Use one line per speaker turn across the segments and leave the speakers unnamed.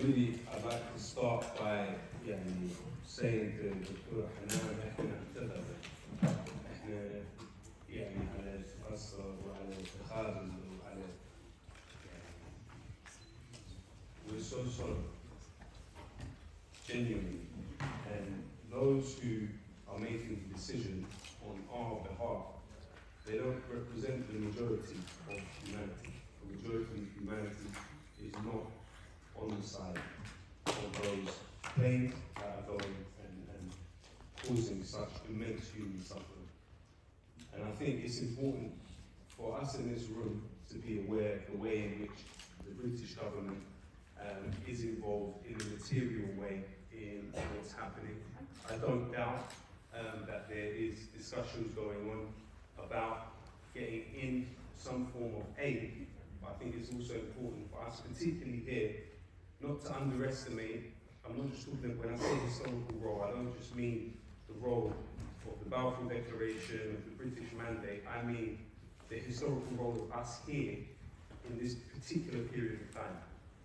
really, I'd like to start by saying to Dr. Hanan, احنا يعني على الأسرة وعلى التخاذل وعلى we're so sorry, genuinely, and those who are making the decision on our behalf, they don't represent the majority of humanity. The majority of humanity is not on the side of those planes that are going and causing such immense human suffering. And I think it's important for us in this room to be aware of the way in which the British government is involved in a material way in what's happening. I don't doubt that there is discussions going on about getting in some form of aid, but I think it's also important for us, particularly here, not to underestimate. I'm not just talking, when I say historical role, I don't just mean the role of the Balfour Declaration, of the British Mandate, I mean the historical role of us here in this particular period of time.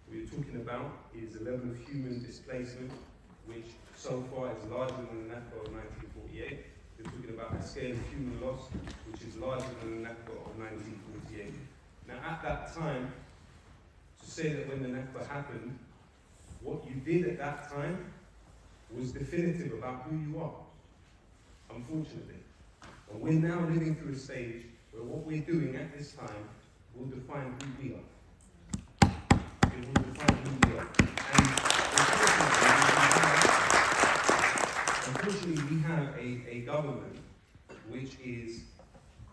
What you're talking about is the level of human displacement, which so far is larger than the Nakba of 1948. We're talking about the scale of human loss, which is larger than the Nakba of 1948. Now at that time, to say that when the Nakba happened, what you did at that time was definitive about who you are, unfortunately. And we're now living through a stage where what we're doing at this time will define who we are. It will define who we are. And unfortunately we have a government which is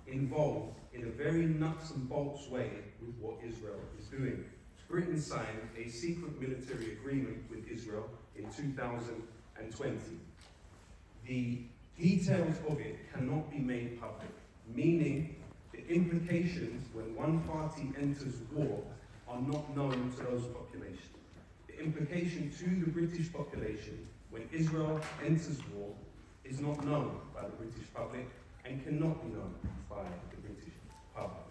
involved in a very nuts and bolts way with what Israel is doing. Britain signed a secret military agreement with Israel in 2020. The details of it cannot be made public, meaning the implications when one party enters war are not known to those populations. The implication to the British population when Israel enters war is not known by the British public and cannot be known by the British public.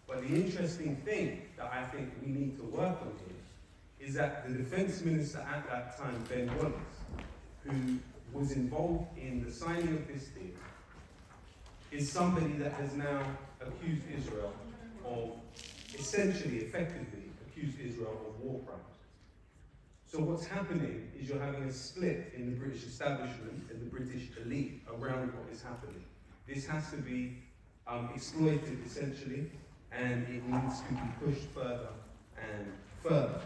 But the interesting thing that I think we need to work on here is that the Defence Minister at that time, Ben Wallace, who was involved in the signing of this deal, is somebody that has now accused Israel of, essentially, effectively, accused Israel of war crimes. So what's happening is you're having a split in the British establishment and the British elite around what is happening. This has to be exploited, essentially, and it needs to be pushed further and further.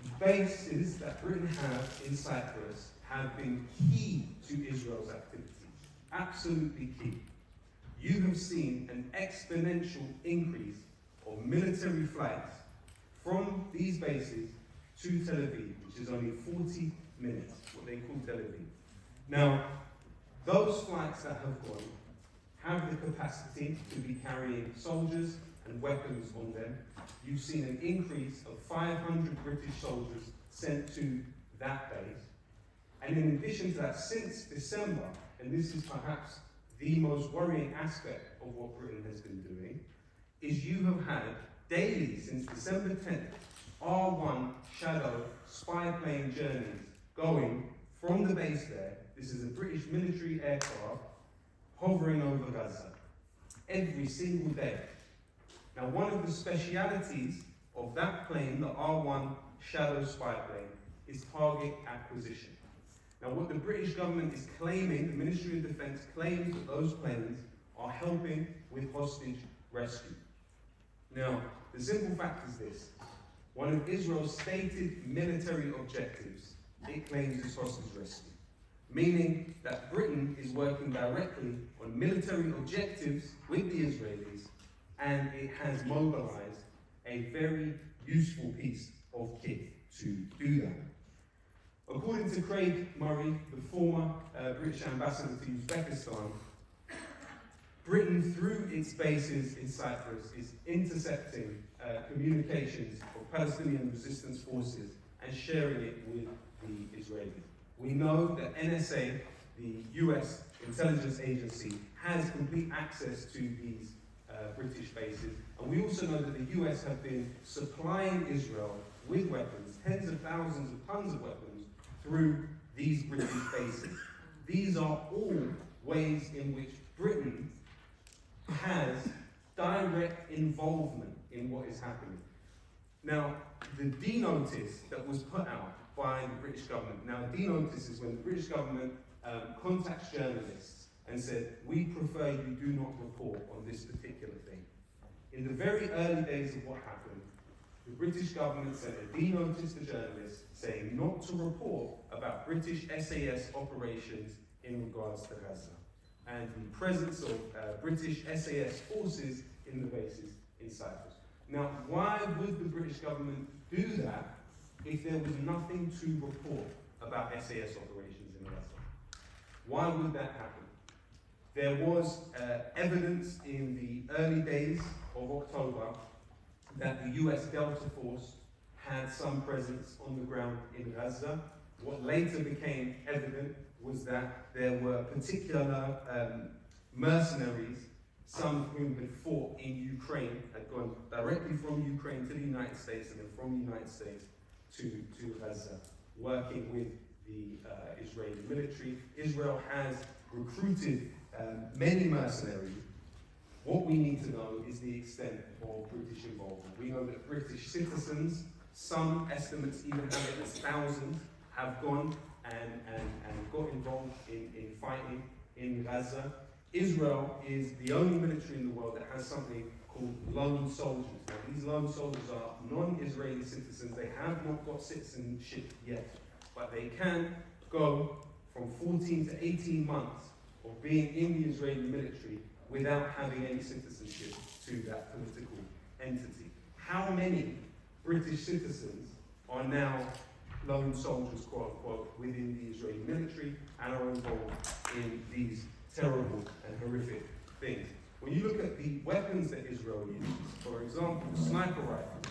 The bases that Britain have in Cyprus have been key to Israel's activities, absolutely key. You have seen an exponential increase of military flights from these bases to Tel Aviv, which is only 40 minutes, what they call Tel Aviv. Now, those flights that have gone have the capacity to be carrying soldiers and weapons on them. You've seen an increase of 500 British soldiers sent to that base. And in addition to that, since December, and this is perhaps the most worrying aspect of what Britain has been doing, is you have had daily, since December 10th, R1 Shadow spy plane journeys going from the base there. This is a British military aircraft hovering over Gaza every single day. Now, one of the specialities of that plane, the R1 Shadow spy plane, is target acquisition. Now, what the British government is claiming, the Ministry of Defence claims that those planes are helping with hostage rescue. Now, the simple fact is this: one of Israel's stated military objectives, it claims, is hostage rescue, meaning that Britain is working directly on military objectives with the Israelis, and it has mobilized a very useful piece of kit to do that. According to Craig Murray, the former British ambassador to Uzbekistan, Britain, through its bases in Cyprus, is intercepting communications of Palestinian resistance forces and sharing it with the Israelis. We know that NSA, the US intelligence agency, has complete access to these British bases. And we also know that the US have been supplying Israel with weapons, tens of thousands of tons of weapons, through these British bases. These are all ways in which Britain has direct involvement in what is happening. Now, the D-notice that was put out by the British government, now a D-notice is when the British government contacts journalists and said, we prefer you do not report on this particular thing. In the very early days of what happened, the British government sent a D-notice to journalists saying not to report about British SAS operations in regards to Gaza and the presence of British SAS forces in the bases in Cyprus. Now, why would the British government do that if there was nothing to report about SAS operations in Gaza? Why would that happen? There was evidence in the early days of October that the US Delta Force had some presence on the ground in Gaza. What later became evident was that there were particular mercenaries, some of whom had fought in Ukraine, had gone directly from Ukraine to the United States and then from the United States to Gaza, working with the Israeli military. Israel has recruited many mercenaries. What we need to know is the extent of British involvement. We know that British citizens, some estimates even have it as thousands, have gone and got involved in fighting in Gaza. Israel is the only military in the world that has something called lone soldiers. Now, these lone soldiers are non-Israeli citizens. They have not got citizenship yet, but they can go from 14 to 18 months of being in the Israeli military without having any citizenship to that political entity. How many British citizens are now lone soldiers, quote unquote, within the Israeli military and are involved in these terrible and horrific things? When you look at the weapons that Israel uses, for example, sniper rifles,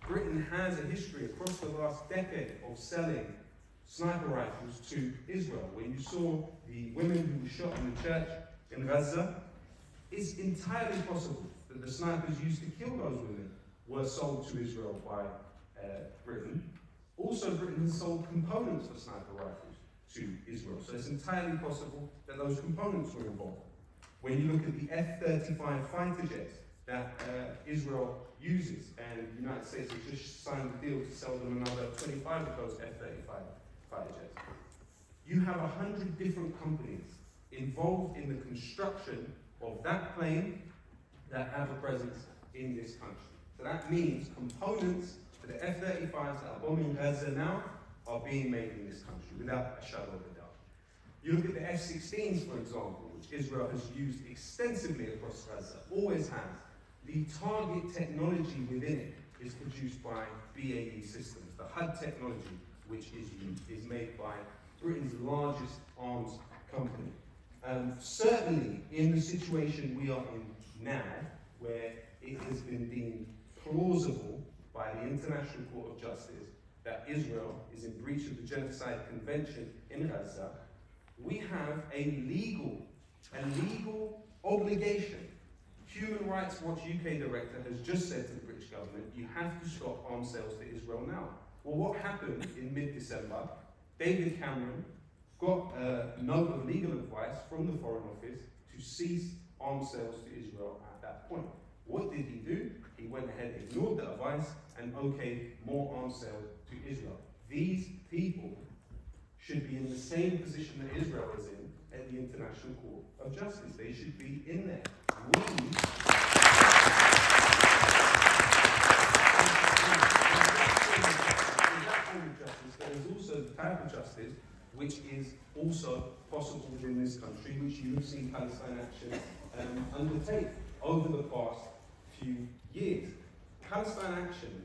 Britain has a history across the last decade of selling sniper rifles to Israel. When you saw the women who were shot in the church in Gaza, it's entirely possible that the snipers used to kill those women were sold to Israel by Britain. Also, Britain has sold components for sniper rifles to Israel. So it's entirely possible that those components were involved. When you look at the F-35 fighter jets that Israel uses, and the United States has just signed a deal to sell them another 25 of those F-35 fighter jets. You have 100 different companies involved in the construction of that plane that have a presence in this country. So that means components for the F-35s that are bombing Gaza now are being made in this country without a shadow of a doubt. You look at the F-16s, for example, which Israel has used extensively across Gaza, always has. The target technology within it is produced by BAE Systems. The HUD technology, which is used, is made by Britain's largest arms company. Certainly, in the situation we are in now, where it has been deemed plausible by the International Court of Justice that Israel is in breach of the Genocide Convention in Gaza, we have a legal obligation. Human Rights Watch UK director has just said to the British government, you have to stop arms sales to Israel now. Well, what happened in mid-December? David Cameron got a note of legal advice from the Foreign Office to cease arms sales to Israel at that point. What did he do? He went ahead, ignored the advice, and okayed more arms sales to Israel. These people should be in the same position that Israel is in at the International Court of Justice. They should be in there. There is also the type of justice which is also possible within this country, which you have seen Palestine Action undertake over the past few years. Palestine Action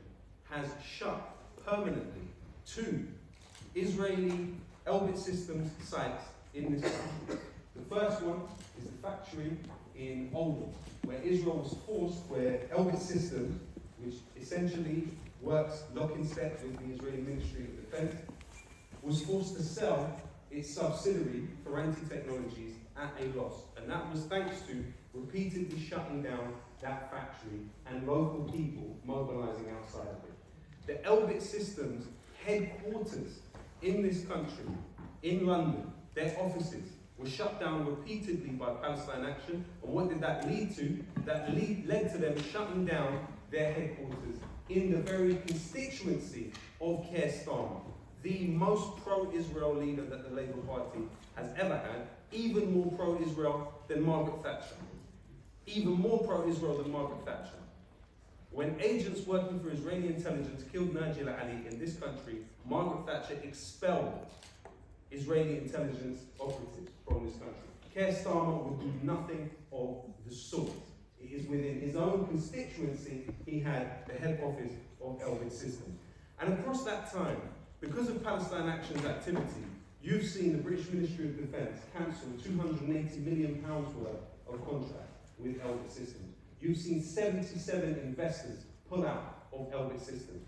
has shut permanently 2 Israeli Elbit Systems sites in this country. The first one is the factory in Oldham, where Israel was forced, where Elbit Systems, which essentially works lock in step with the Israeli Ministry of Defense, was forced to sell its subsidiary, Palatine Technologies, at a loss. And that was thanks to repeatedly shutting down that factory and local people mobilizing outside of it. The Elbit Systems headquarters in this country, in London, their offices were shut down repeatedly by Palestine Action. And what did that lead to? That led to them shutting down their headquarters in the very constituency of Keir Starmer, the most pro-Israel leader that the Labour Party has ever had, even more pro-Israel than Margaret Thatcher. Even more pro-Israel than Margaret Thatcher. When agents working for Israeli intelligence killed Najila Ali in this country, Margaret Thatcher expelled Israeli intelligence operatives from this country. Keir Starmer would do nothing of the sort. It is within his own constituency he had the head office of Elbit Systems. And across that time, because of Palestine Action's activity, you've seen the British Ministry of Defence cancel £280 million worth of contract with Elbit Systems. You've seen 77 investors pull out of Elbit Systems.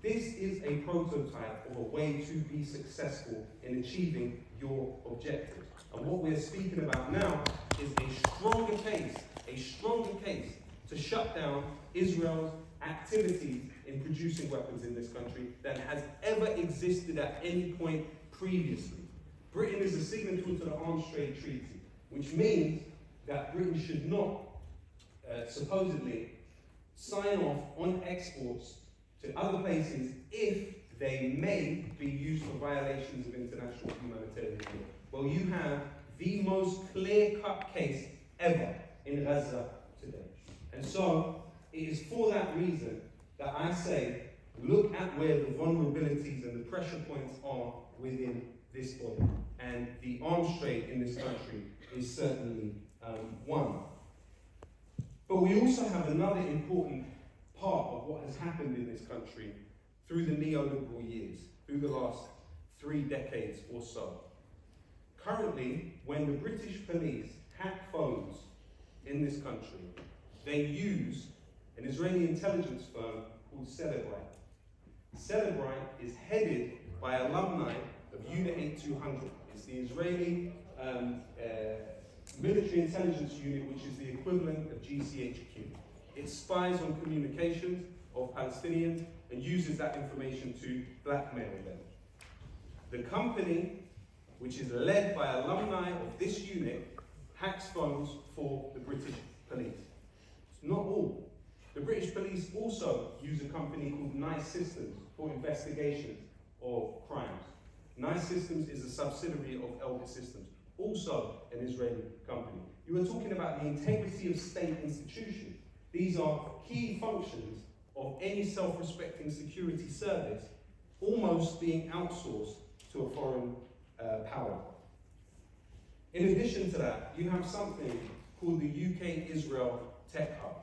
This is a prototype of a way to be successful in achieving your objectives. And what we're speaking about now is a stronger case to shut down Israel's activities in producing weapons in this country than has ever existed at any point previously. Britain is a signatory to the Arms Trade Treaty, which means that Britain should not supposedly sign off on exports to other places if they may be used for violations of international humanitarian law. Well, you have the most clear-cut case ever in Gaza today. And so, it is for that reason that I say, look at where the vulnerabilities and the pressure points are within this body. And the arms trade in this country is certainly one. But we also have another important part of what has happened in this country through the neoliberal years, through the last 3 decades or so. Currently, when the British police hack phones in this country, they use an Israeli intelligence firm called Celebrite. Celebrite is headed by alumni of Unit 8200. It's the Israeli military intelligence unit, which is the equivalent of GCHQ. It spies on communications of Palestinians and uses that information to blackmail them. The company, which is led by alumni of this unit, hacks phones for the British police. It's not all. The British police also use a company called Nice Systems for investigations of crimes. Nice Systems is a subsidiary of Elbit Systems, also an Israeli company. You were talking about the integrity of state institutions. These are key functions of any self-respecting security service almost being outsourced to a foreign power. In addition to that, you have something called the UK-Israel Tech Hub,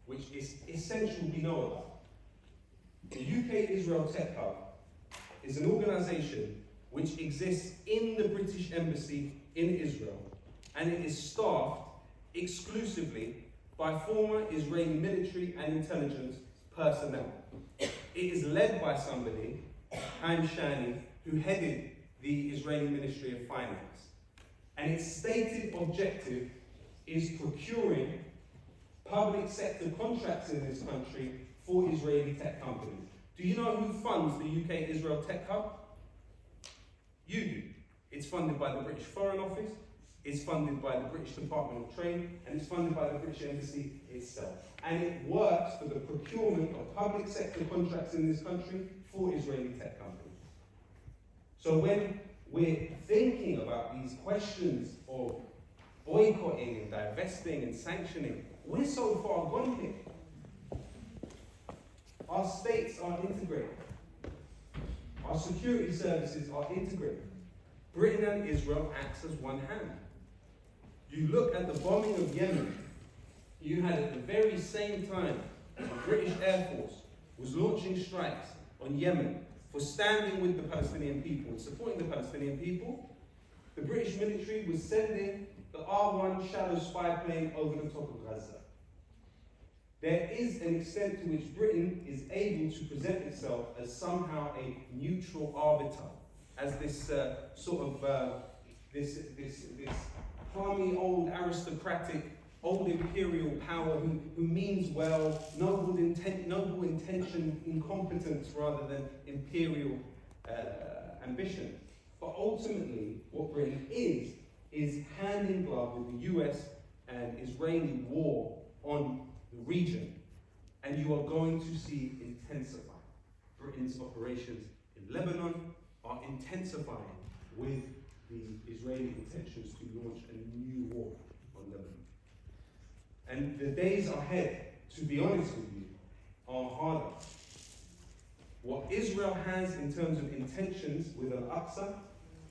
which is essential we know about. The UK-Israel Tech Hub is an organisation which exists in the British Embassy in Israel, and it is staffed exclusively by former Israeli military and intelligence personnel. It is led by somebody, Haim Shani, who headed the Israeli Ministry of Finance. And its stated objective is procuring public sector contracts in this country for Israeli tech companies. Do you know who funds the UK-Israel Tech Hub? You do. It's funded by the British Foreign Office, it's funded by the British Department of Trade, and it's funded by the British Embassy itself. And it works for the procurement of public sector contracts in this country for Israeli tech companies. So when we're thinking about these questions of boycotting and divesting and sanctioning, we're so far gone here. Our states are integrated. Our security services are integrated. Britain and Israel acts as one hand. You look at the bombing of Yemen, you had at the very same time the British Air Force was launching strikes on Yemen for standing with the Palestinian people and supporting the Palestinian people. The British military was sending the R-1 shadow spy plane over the top of Gaza. There is an extent to which Britain is able to present itself as somehow a neutral arbiter, as this this palmy old aristocratic old imperial power who means well, noble intention, incompetence rather than imperial ambition. But ultimately, what Britain is hand in glove with the US and Israeli war on the region. And you are going to see it intensify. Britain's operations in Lebanon are intensifying with the Israeli intentions to launch a new war on Lebanon. And the days ahead, to be honest with you, are harder. What Israel has in terms of intentions with Al-Aqsa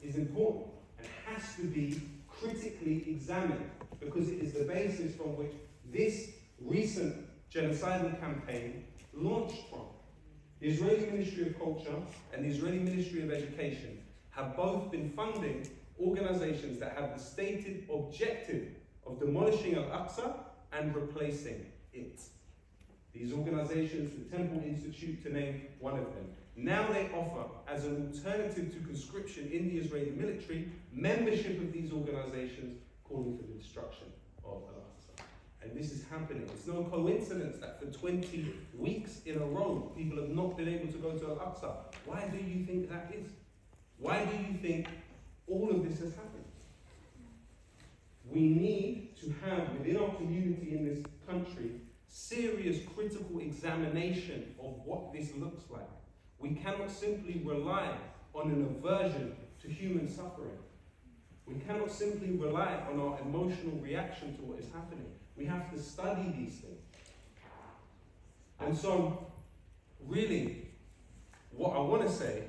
is important and has to be critically examined, because it is the basis from which this recent genocidal campaign launched from. The Israeli Ministry of Culture and the Israeli Ministry of Education have both been funding organizations that have the stated objective of demolishing Al-Aqsa and replacing it. These organizations, the Temple Institute to name one of them, now they offer, as an alternative to conscription in the Israeli military, membership of these organizations calling for the destruction of Al-Aqsa. And this is happening. It's no coincidence that for 20 weeks in a row, people have not been able to go to Al-Aqsa. Why do you think that is? Why do you think all of this has happened? We need to have within our community in this country serious critical examination of what this looks like. We cannot simply rely on an aversion to human suffering. We cannot simply rely on our emotional reaction to what is happening. We have to study these things. And so, really, what I want to say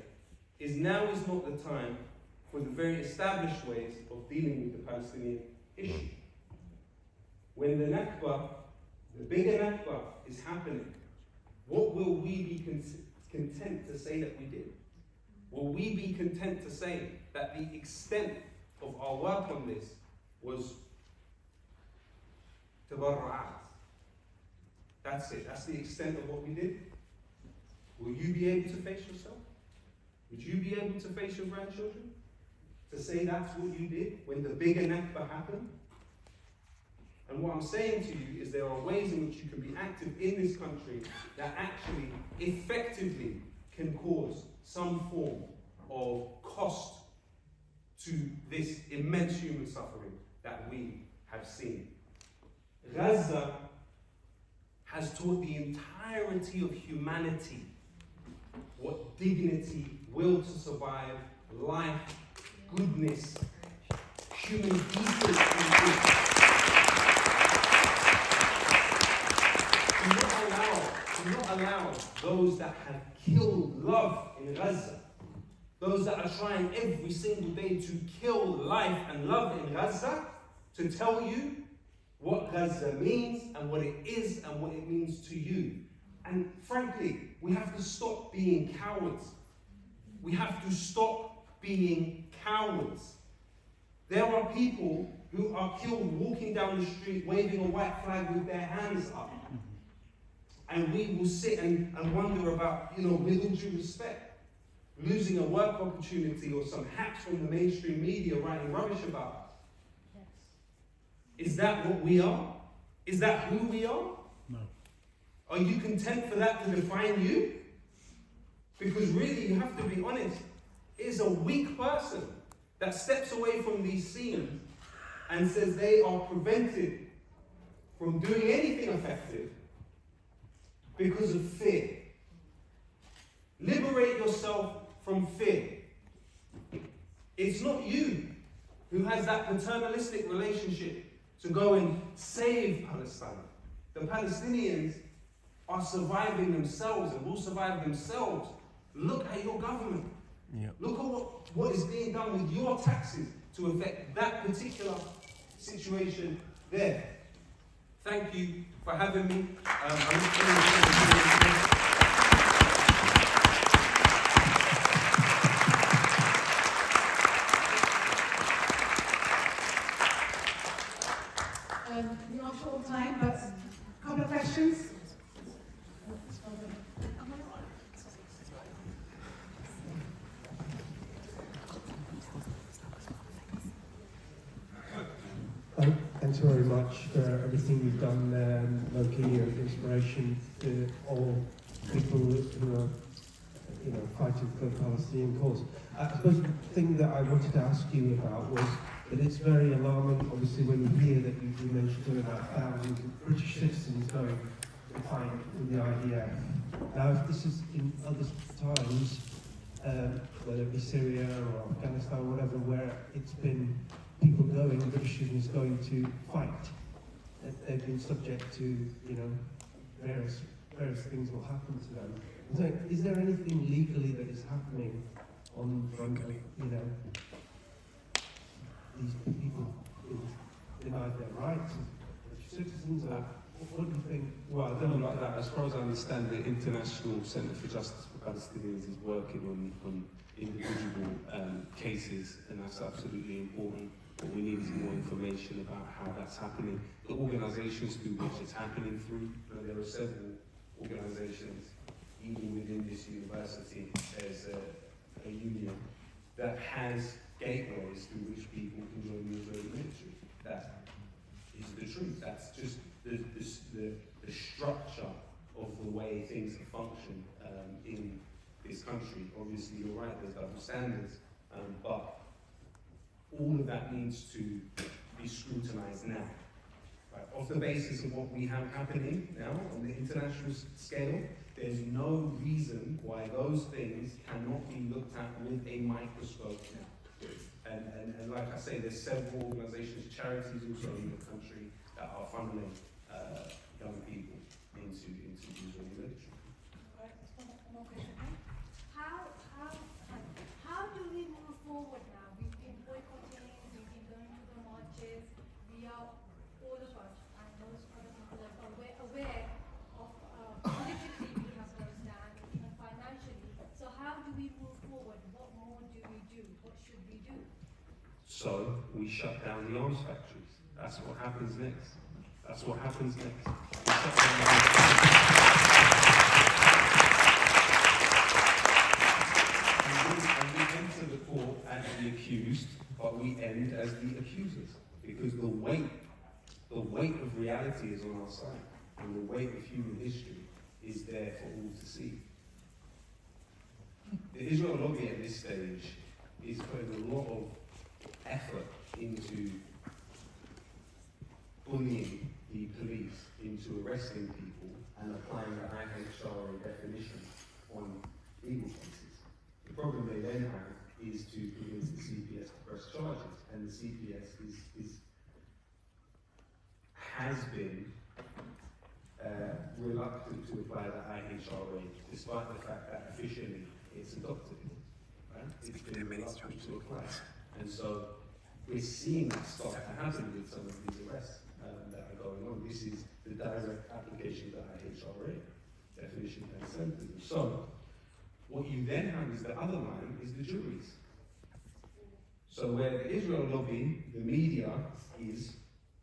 is now is not the time for the very established ways of dealing with the Palestinian issue. When the Nakba, the bigger Nakba, is happening, what will we be content to say that we did? Will we be content to say that the extent of our work on this was tabarra'at? That's it. That's the extent of what we did. Will you be able to face yourself? Would you be able to face your grandchildren? To say that's what you did when the bigger Nakba happened? And what I'm saying to you is there are ways in which you can be active in this country that actually effectively can cause some form of cost to this immense human suffering that we have seen. Gaza has taught the entirety of humanity what dignity, will to survive, life, goodness, human decency. Do not allow those that have killed love in Gaza, those that are trying every single day to kill life and love in Gaza, to tell you what Gaza means and what it is and what it means to you. And frankly, we have to stop being cowards. We have to stop being cowards. There are people who are killed walking down the street waving a white flag with their hands up. And we will sit and wonder about, with all due respect, losing a work opportunity or some hacks from the mainstream media writing rubbish about us. Yes. Is that what we are? Is that who we are? No. Are you content for that to define you? Because really, you have to be honest, it is a weak person that steps away from these scenes and says they are prevented from doing anything effective because of fear. Liberate yourself from fear. It's not you who has that paternalistic relationship to go and save Palestine. The Palestinians are surviving themselves and will survive themselves. Look at your government. Yep. Look at what is being done with your taxes to affect that particular situation there. Thank you for having me.
We're on short time, but a couple of questions.
Thanks very much. much for everything you've done, Lowkey. You're an inspiration to all people who are, fighting for the Palestinian cause. I suppose the thing that I wanted to ask you about was that it's very alarming, obviously, when you hear that you mentioned something about thousands of British citizens going to fight in the IDF. Now, if this is in other times, whether it be Syria or Afghanistan or whatever, where it's been people going, British citizens going to fight, they've been subject to, various things will happen to them. So, is there anything legally that is happening on front of, these people being denied their rights as citizens, or what do you think?
Well, I don't know about that. As far as I understand, the International Centre for Justice for Palestinians is working on individual cases, and that's absolutely important. What we need is more information about how that's happening. The organisations through which it's happening through, there are several organisations, even within this university, there's a union that has gateways through which people can join the Israeli military. That is the truth. That's just the structure of the way things function in this country. Obviously, you're right, there's double standards, but all of that needs to be scrutinised now. Right? Off the basis of what we have happening now on the international scale, there's no reason why those things cannot be looked at with a microscope now. And like I say, there's several organisations, charities also in the country that are funneling young people into the Israeli military.
More question. How do we move forward now? We've been boycotting, we've been going to the marches, we are, all of us, and most other people are aware of politically we have no stand, even financially. So how do we move forward? What more do we do? What should we do?
So we shut down the arms factories. That's what happens next. That's what happens next. We shut down the arms factories. And we enter the court as the accused, but we end as the accusers. Because the weight of reality is on our side. And the weight of human history is there for all to see. The Israel lobby at this stage is putting a lot of effort into bullying the police into arresting people and applying the IHRA definition on legal cases. The problem they then have is to convince the CPS to press charges, and the CPS has been reluctant to apply the IHRA, despite the fact that officially it's adopted. Right? It's been reluctant to apply. And so we're seeing that start to happen with some of these arrests that are going on. This is the direct application of the IHRA definition and sentencing. So what you then have is the other line is the juries. So where the Israel lobby, the media is,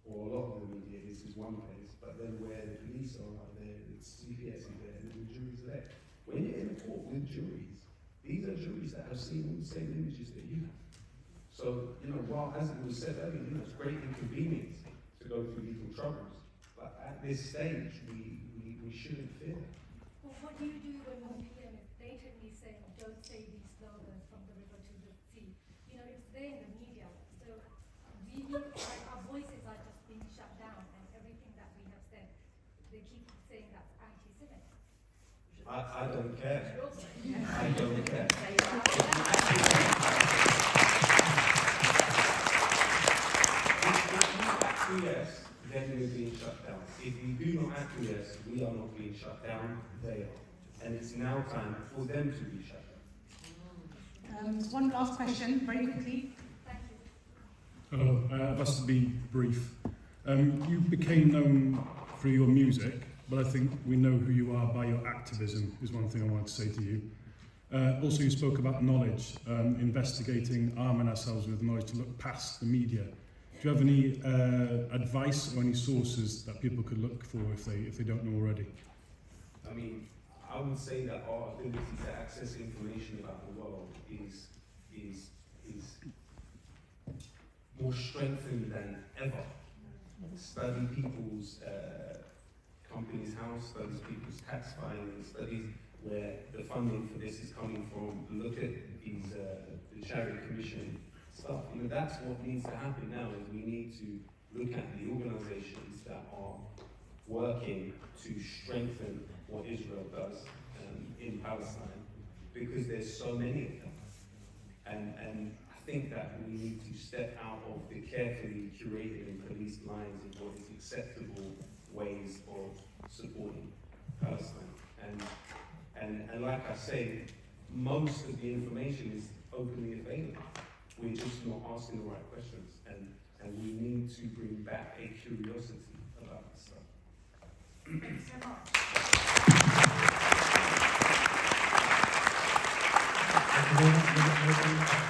or a lot of the media is one place, but then where the police are there, the CPS is there, and the juries are there. When you're in a court with juries, these are juries that have seen all the same images that you have. So, while, as it was said earlier, it's great inconvenience to go through legal troubles, but at this stage, we shouldn't fear that.
Well, what do you do when the media is blatantly saying, don't say these slogans from the river to the sea? It's there in the media, so our voices are just being shut down, and everything that we have said, they keep saying that's anti-Semitic.
I don't care. I don't care. Acquiesce, then we're being shut down. If we do not acquiesce, we are not being shut down, they are. And it's now time for them to be shut down.
One last question, very quickly.
Thank you.
Hello, I've asked to be brief. You became known through your music, but I think we know who you are by your activism, is one thing I wanted to say to you. Also, you spoke about knowledge, investigating, arming ourselves with knowledge to look past the media. Do you have any advice or any sources that people could look for if they don't know already?
I mean, I would say that our ability to access information about the world is more strengthened than ever. study people's company's house, studies people's tax filings, studies where the funding for this is coming from, look at these, the charity commission stuff. You know, that's what needs to happen now, is we need to look at the organizations that are working to strengthen what Israel does in Palestine, because there's so many of them. And I think that we need to step out of the carefully curated and policed lines of what is acceptable ways of supporting Palestine. And like I say, most of the information is openly available. We're just not asking the right questions. And we need to bring back a curiosity about this stuff.
Thanks so much.
Thank you very much.